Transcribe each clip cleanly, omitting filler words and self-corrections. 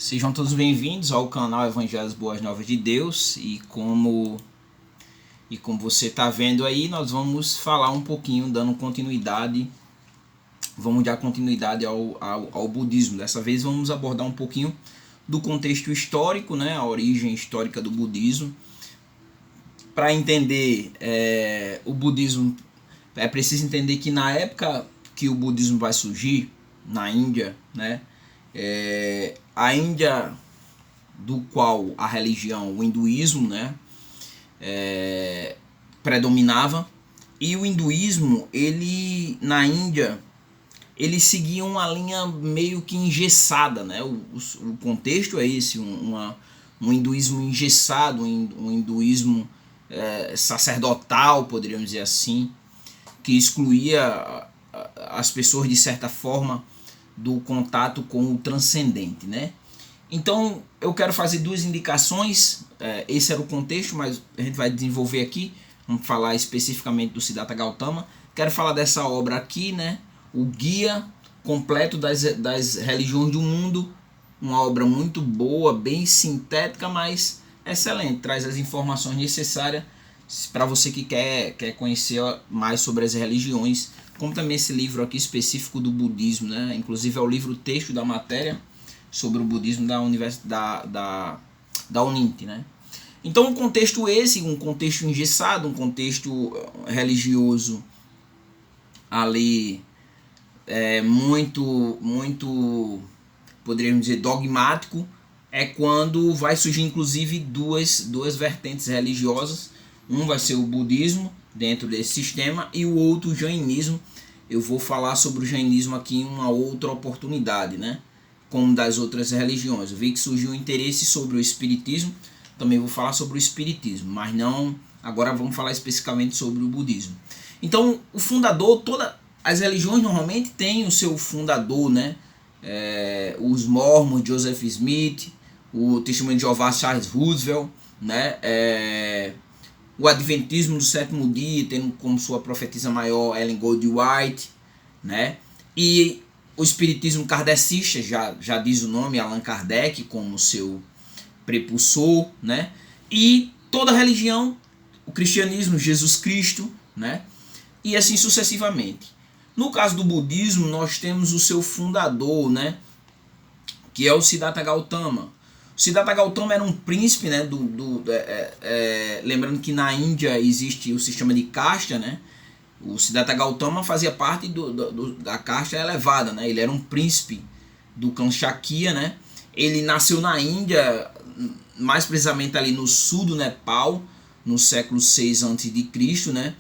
Sejam todos bem-vindos ao canal Evangelhos Boas Novas de Deus e como você está vendo aí, nós vamos falar um pouquinho, vamos dar continuidade ao budismo. Dessa vez vamos abordar um pouquinho do contexto histórico, né, a origem histórica do budismo. Para entender o budismo, é preciso entender que na época que o budismo vai surgir, na Índia, né, a Índia, do qual a religião, o hinduísmo, né, predominava, e o hinduísmo, ele na Índia, ele seguia uma linha meio que engessada, né? O contexto é esse, um hinduísmo engessado, um hinduísmo sacerdotal, poderíamos dizer assim, que excluía as pessoas de certa forma do contato com o transcendente, né? Então eu quero fazer duas indicações. Esse era o contexto, mas a gente vai desenvolver aqui. Vamos falar especificamente do Siddhartha Gautama. Quero falar dessa obra aqui, né? O Guia Completo das Religiões do Mundo. Uma obra muito boa, bem sintética, mas excelente. Traz as informações necessárias para você que quer conhecer mais sobre as religiões, como também esse livro aqui específico do budismo, né? Inclusive é o livro texto da matéria sobre o budismo da Universidade da Uninter, né? Então um contexto um contexto engessado, um contexto religioso ali muito, poderíamos dizer, dogmático, é quando vai surgir inclusive duas vertentes religiosas. Um vai ser o budismo dentro desse sistema e o outro o jainismo. Eu vou falar sobre o jainismo aqui em uma outra oportunidade, né? Como das outras religiões. Eu vi que surgiu um interesse sobre o espiritismo, também vou falar sobre o espiritismo, mas não, agora vamos falar especificamente sobre o budismo. Então, o fundador, todas as religiões normalmente têm o seu fundador, né? Os Mormons, Joseph Smith, o Testemunho de Jeová, Charles Roosevelt, né? O Adventismo do Sétimo Dia, tendo como sua profetisa maior Ellen Gold White, né? E o espiritismo kardecista, já diz o nome, Allan Kardec como seu prepulsor, né? E toda religião, o cristianismo, Jesus Cristo, né? E assim sucessivamente. No caso do budismo, nós temos o seu fundador, né? Que é o Siddhartha Gautama. O Siddhartha Gautama era um príncipe, né? Lembrando que na Índia existe o sistema de casta, né? O Siddhartha Gautama fazia parte da casta elevada, né? Ele era um príncipe do clã Shakya, né? Ele nasceu na Índia, mais precisamente ali no sul do Nepal, no século 6 a.C., né?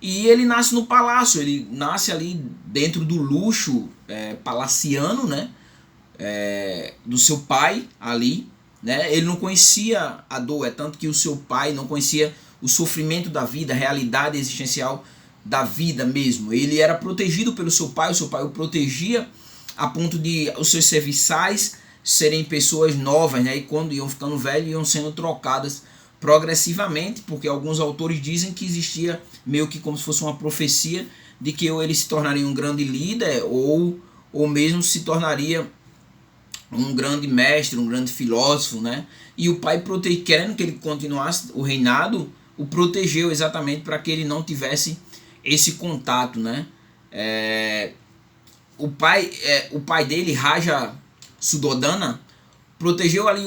E ele nasce no palácio, ele nasce ali dentro do luxo palaciano, né? Do seu pai ali, né? Ele não conhecia a dor, tanto que o seu pai não conhecia o sofrimento da vida, a realidade existencial da vida mesmo. Ele era protegido pelo seu pai, o seu pai o protegia a ponto de os seus serviçais serem pessoas novas, né? E quando iam ficando velhos, iam sendo trocadas progressivamente, porque alguns autores dizem que existia meio que como se fosse uma profecia de que ou ele se tornaria um grande líder ou mesmo se tornaria um grande mestre, um grande filósofo, né? E o pai, querendo que ele continuasse o reinado, o protegeu exatamente para que ele não tivesse esse contato, né? O pai dele, Raja Suddhodana, protegeu ali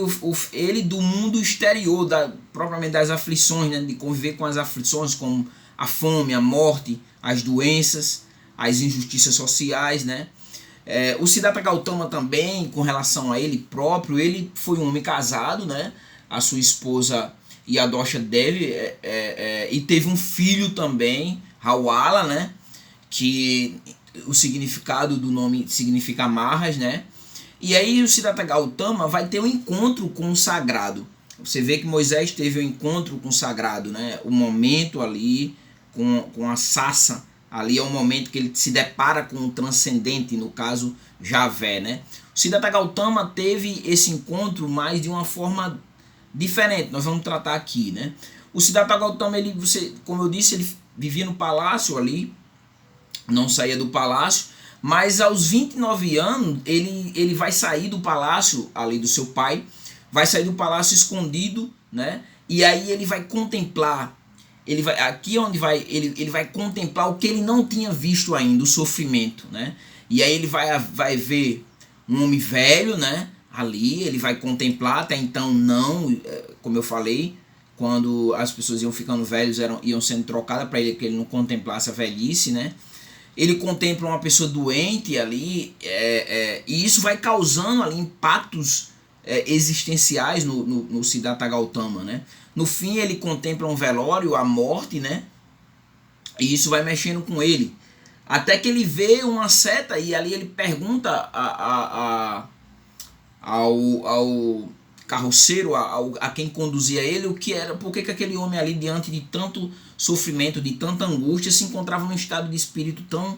ele do mundo exterior, propriamente das aflições, né? De conviver com as aflições como a fome, a morte, as doenças, as injustiças sociais, né? O Siddhartha Gautama também, com relação a ele próprio, ele foi um homem casado, né? A sua esposa Yadosha Devi, e teve um filho também, Hawala, né? Que o significado do nome significa amarras, né? E aí o Siddhartha Gautama vai ter um encontro com o sagrado. Você vê que Moisés teve um encontro com o sagrado, né? O momento ali com a Sassa, ali é o momento que ele se depara com o transcendente, no caso Javé, né? O Siddhartha Gautama teve esse encontro, mas de uma forma diferente. Nós vamos tratar aqui, né? O Siddhartha Gautama, como eu disse, ele vivia no palácio ali, não saía do palácio, Mas aos 29 anos, ele vai sair do palácio, ali do seu pai, vai sair do palácio escondido, né? E aí ele vai contemplar, aqui onde ele vai contemplar o que ele não tinha visto ainda, o sofrimento, né? E aí ele vai ver um homem velho, né? Ali, ele vai contemplar, até então não, como eu falei, quando as pessoas iam ficando velhos, iam sendo trocadas para ele, que ele não contemplasse a velhice, né? Ele contempla uma pessoa doente ali, e isso vai causando ali impactos existenciais no Siddhartha Gautama, né? No fim, ele contempla um velório, a morte, né? E isso vai mexendo com ele. Até que ele vê uma seta e ali ele pergunta ao carroceiro, a quem conduzia ele, o que era, por que aquele homem ali, diante de tanto sofrimento, de tanta angústia, se encontrava num estado de espírito tão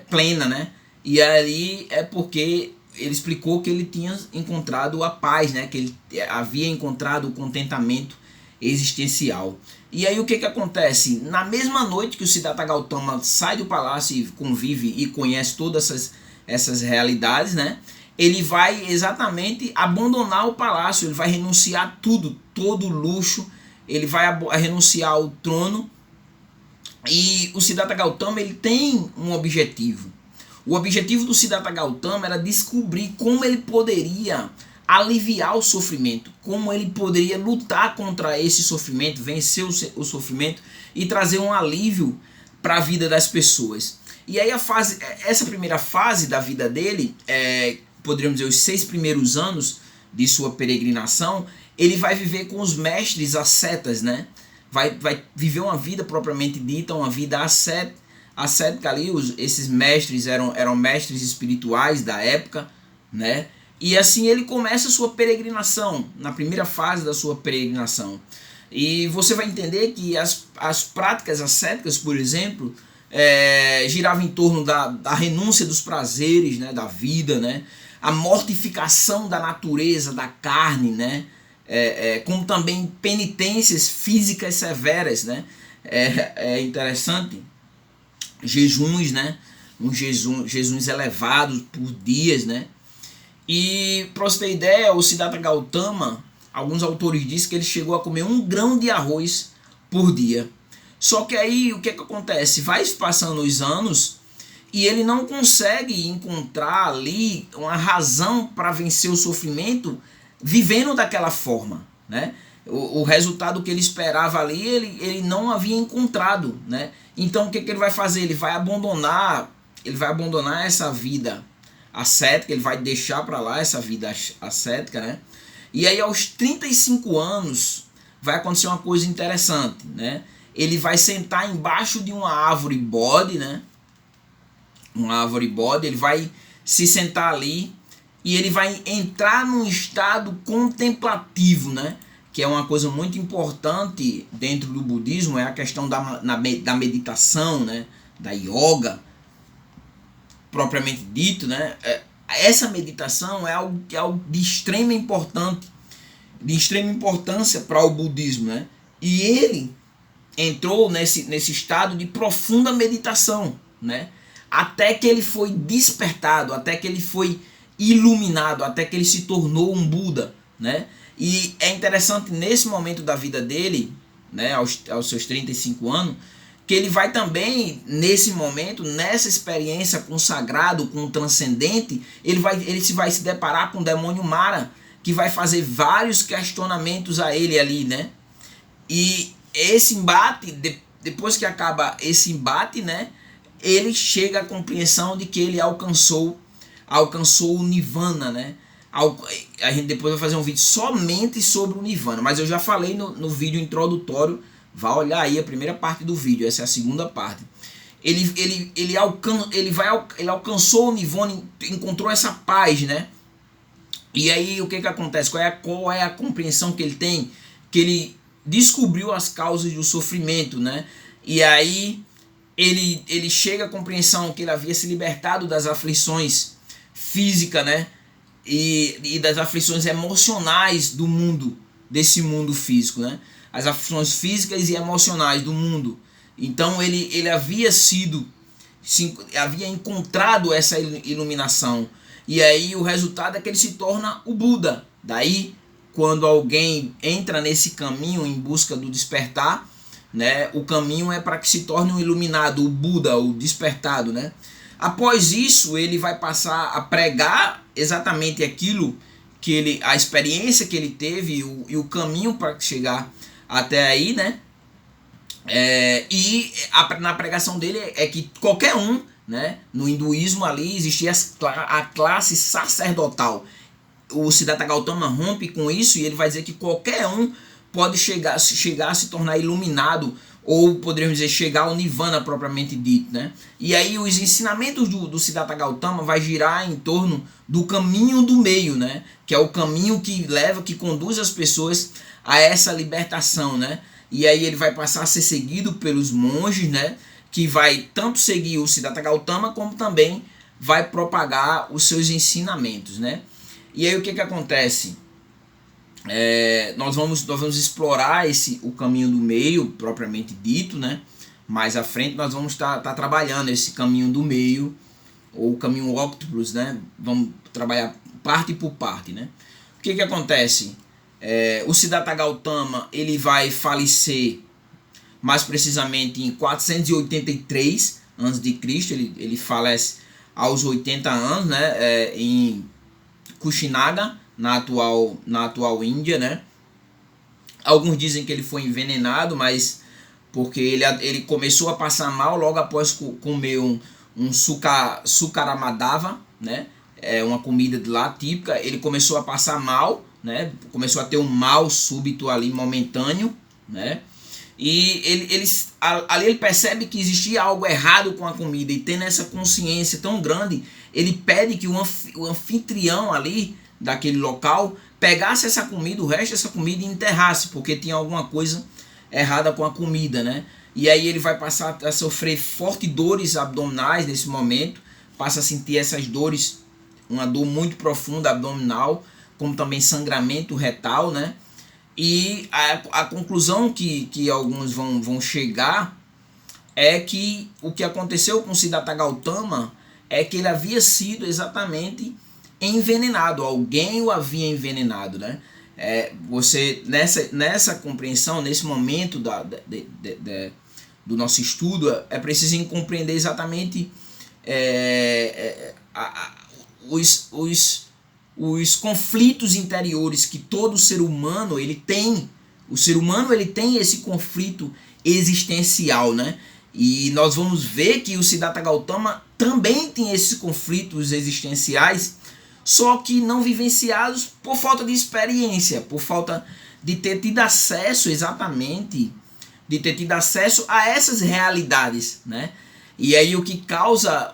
plena, né? E aí é porque ele explicou que ele tinha encontrado a paz, né? Que ele havia encontrado o contentamento existencial. E aí o que acontece? Na mesma noite que o Siddhartha Gautama sai do palácio e convive e conhece todas essas realidades, né? Ele vai exatamente abandonar o palácio, ele vai renunciar a tudo, todo luxo, ele vai renunciar ao trono. E o Siddhartha Gautama, ele tem um objetivo. O objetivo do Siddhartha Gautama era descobrir como ele poderia aliviar o sofrimento, como ele poderia lutar contra esse sofrimento, vencer o sofrimento e trazer um alívio para a vida das pessoas. E aí essa primeira fase da vida dele, poderíamos dizer, os 6 primeiros anos de sua peregrinação, ele vai viver com os mestres ascetas, né? Vai viver uma vida propriamente dita, uma vida ascética ali. Esses mestres eram mestres espirituais da época, né? E assim ele começa a sua peregrinação, na primeira fase da sua peregrinação. E você vai entender que as práticas ascéticas, por exemplo, giravam em torno da renúncia dos prazeres, né, da vida, né? A mortificação da natureza, da carne, né? Como também penitências físicas severas, né? É interessante. Jejuns, né? Jejuns elevados por dias, né? E para você ter ideia, o Siddhartha Gautama, alguns autores dizem que ele chegou a comer 1 grão de arroz por dia. Só que aí o que acontece? Vai passando os anos e ele não consegue encontrar ali uma razão para vencer o sofrimento vivendo daquela forma, né? O resultado que ele esperava ali, ele não havia encontrado, né? Então o que ele vai fazer? Ele vai abandonar essa vida ascética, ele vai deixar para lá essa vida ascética, né? E aí aos 35 anos vai acontecer uma coisa interessante, né? Ele vai sentar embaixo de uma árvore bode, né? Uma árvore bode, ele vai se sentar ali e ele vai entrar num estado contemplativo, né? Que é uma coisa muito importante dentro do budismo, é a questão da meditação, né? Da yoga, propriamente dito, né? Essa meditação é algo de extrema importância para o budismo, né? E ele entrou nesse estado de profunda meditação, né? Até que ele foi despertado, até que ele foi iluminado, até que ele se tornou um Buda, né? E é interessante nesse momento da vida dele, né, aos seus 35 anos, que ele vai também, nesse momento, nessa experiência com o sagrado, com o transcendente, ele vai se deparar com o demônio Mara, que vai fazer vários questionamentos a ele ali, né? E esse embate, depois que acaba esse embate, né, ele chega à compreensão de que ele alcançou o Nirvana, né? A gente depois vai fazer um vídeo somente sobre o Nirvana, mas eu já falei no vídeo introdutório. Vá olhar aí a primeira parte do vídeo, essa é a segunda parte. Ele alcançou o Nirvana, encontrou essa paz, né? E aí o que acontece? Qual é a compreensão que ele tem? Que ele descobriu as causas do sofrimento, né? E aí ele chega à compreensão que ele havia se libertado das aflições físicas, né? E das aflições emocionais do mundo, desse mundo físico, né? As aflições físicas e emocionais do mundo. Então ele havia sido havia encontrado essa iluminação. E aí o resultado é que ele se torna o Buda. Daí, quando alguém entra nesse caminho em busca do despertar, né, o caminho é para que se torne um iluminado, o Buda, o despertado, né? Após isso, ele vai passar a pregar exatamente aquilo que a experiência que ele teve e o caminho para chegar até aí, né? Na pregação dele é que qualquer um, né? No hinduísmo ali existia a classe sacerdotal. O Siddhartha Gautama rompe com isso e ele vai dizer que qualquer um pode chegar a se tornar iluminado, ou poderíamos dizer, chegar ao Nirvana propriamente dito, né? E aí os ensinamentos do Siddhartha Gautama vai girar em torno do caminho do meio, né? Que é o caminho que conduz as pessoas a essa libertação, né? E aí ele vai passar a ser seguido pelos monges, né? Que vai tanto seguir o Siddhartha Gautama, como também vai propagar os seus ensinamentos, né? E aí o que acontece? Nós vamos explorar o caminho do meio, propriamente dito, né? Mais à frente nós vamos estar trabalhando esse caminho do meio, ou o caminho octopus, né? Vamos trabalhar parte por parte, né? O que acontece? O Siddhartha Gautama ele vai falecer mais precisamente em 483 a.C. Ele falece aos 80 anos, né? Em Kushinaga, na atual Índia, né? Alguns dizem que ele foi envenenado, mas porque ele começou a passar mal logo após comer um sukaramadava, né? Uma comida de lá típica. Ele começou a passar mal, né? Começou a ter um mal súbito ali, momentâneo, né? E ali ele percebe que existia algo errado com a comida, e tendo essa consciência tão grande, ele pede que o anfitrião ali daquele local pegasse essa comida, o resto dessa comida, e enterrasse, porque tinha alguma coisa errada com a comida, né? E aí ele vai passar a sofrer fortes dores abdominais nesse momento, passa a sentir essas dores, uma dor muito profunda abdominal, como também sangramento retal, né? E a conclusão que alguns vão chegar é que o que aconteceu com Siddhartha Gautama é que ele havia sido exatamente envenenado, alguém o havia envenenado, né? Você nessa compreensão, nesse momento do nosso estudo, é preciso compreender exatamente os conflitos interiores que todo ser humano ele tem. O ser humano ele tem esse conflito existencial, né? E nós vamos ver que o Siddhartha Gautama também tem esses conflitos existenciais, só que não vivenciados por falta de experiência, por falta de ter tido acesso a essas realidades, né? E aí o que causa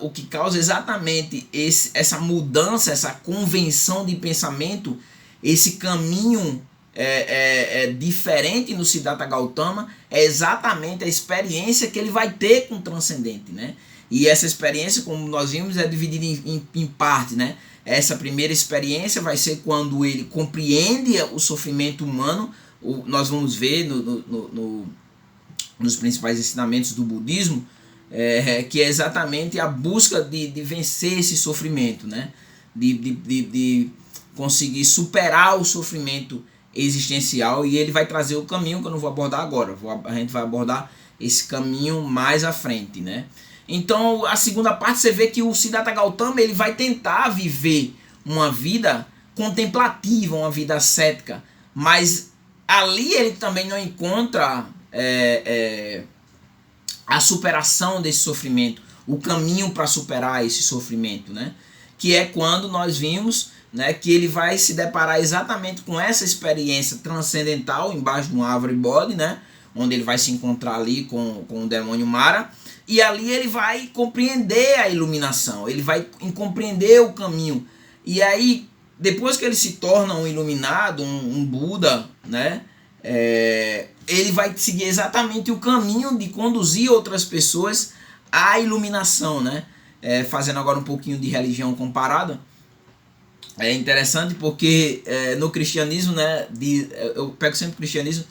exatamente essa mudança, essa convenção de pensamento, esse caminho diferente no Siddhartha Gautama, é exatamente a experiência que ele vai ter com o transcendente, né? E essa experiência, como nós vimos, é dividida em partes, né? Essa primeira experiência vai ser quando ele compreende o sofrimento humano. Nós vamos ver nos principais ensinamentos do budismo, que é exatamente a busca de vencer esse sofrimento, né? De conseguir superar o sofrimento existencial, e ele vai trazer o caminho que eu não vou abordar agora. A gente vai abordar esse caminho mais à frente, né? Então, a segunda parte, você vê que o Siddhartha Gautama ele vai tentar viver uma vida contemplativa, uma vida ascética, mas ali ele também não encontra a superação desse sofrimento, o caminho para superar esse sofrimento, né? Que é quando nós vimos, né, que ele vai se deparar exatamente com essa experiência transcendental embaixo de uma árvore bode, né? Onde ele vai se encontrar ali com o demônio Mara. E ali ele vai compreender a iluminação, ele vai compreender o caminho. E aí, depois que ele se torna um iluminado, um Buda, né? Ele vai seguir exatamente o caminho de conduzir outras pessoas à iluminação, né? Fazendo agora um pouquinho de religião comparada. É interessante porque no cristianismo, né? Eu pego sempre o cristianismo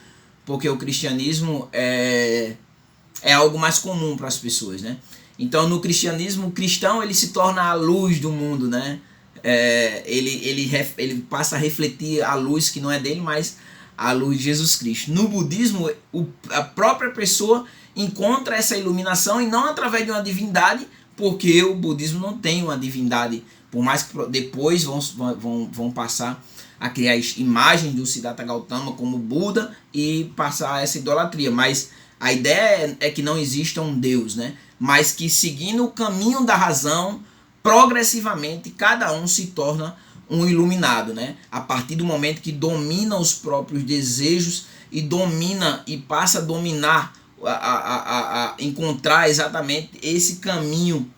porque o cristianismo é algo mais comum para as pessoas, né? Então no cristianismo, o cristão ele se torna a luz do mundo, né? Ele passa a refletir a luz que não é dele, mas a luz de Jesus Cristo. No budismo, a própria pessoa encontra essa iluminação, e não através de uma divindade, porque o budismo não tem uma divindade, por mais que depois vão passar a criar imagens do Siddhartha Gautama como Buda e passar essa idolatria, mas a ideia é que não exista um Deus, né? Mas que, seguindo o caminho da razão, progressivamente cada um se torna um iluminado, né? A partir do momento que domina os próprios desejos e domina e passa a dominar, a encontrar exatamente esse caminho,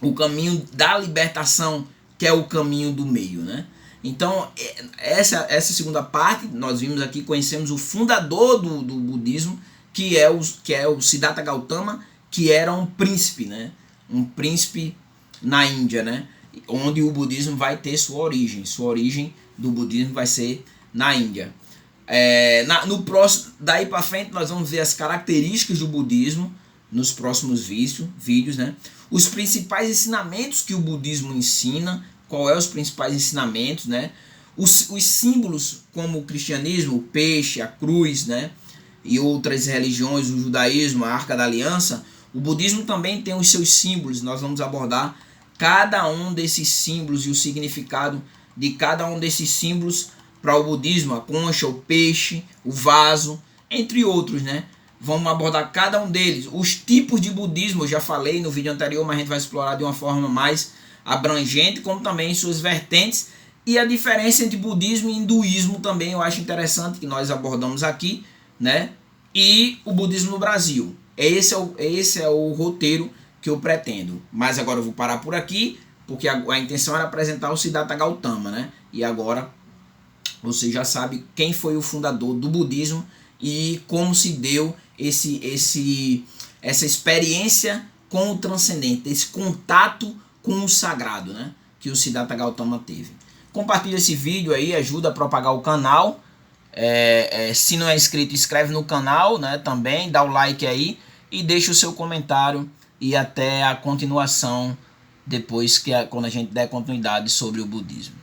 o caminho da libertação, que é o caminho do meio, né? Então, essa segunda parte, nós vimos aqui, conhecemos o fundador do budismo, que é o Siddhartha Gautama, que era um príncipe, né? Um príncipe na Índia, né? Onde o budismo vai ter sua origem. Sua origem do budismo vai ser na Índia. No próximo, daí para frente, nós vamos ver as características do budismo nos próximos vídeos, né? Os principais ensinamentos que o budismo ensina, qual é os principais ensinamentos, né? Os símbolos, como o cristianismo, o peixe, a cruz, né? E outras religiões, o judaísmo, a Arca da Aliança, o budismo também tem os seus símbolos. Nós vamos abordar cada um desses símbolos e o significado de cada um desses símbolos para o budismo, a concha, o peixe, o vaso, entre outros, né? Vamos abordar cada um deles. Os tipos de budismo, eu já falei no vídeo anterior, mas a gente vai explorar de uma forma mais abrangente, como também suas vertentes, e a diferença entre budismo e hinduísmo também eu acho interessante, que nós abordamos aqui, né? E o budismo no Brasil. Esse é o roteiro que eu pretendo. Mas agora eu vou parar por aqui, porque a intenção era apresentar o Siddhartha Gautama, né? E agora você já sabe quem foi o fundador do budismo e como se deu essa experiência com o transcendente, esse contato com o sagrado, né? Que o Siddhartha Gautama teve. Compartilha esse vídeo aí, ajuda a propagar o canal. Se não é inscrito, inscreve no canal, né? Também dá o like aí e deixa o seu comentário, e até a continuação depois, quando a gente der continuidade sobre o budismo.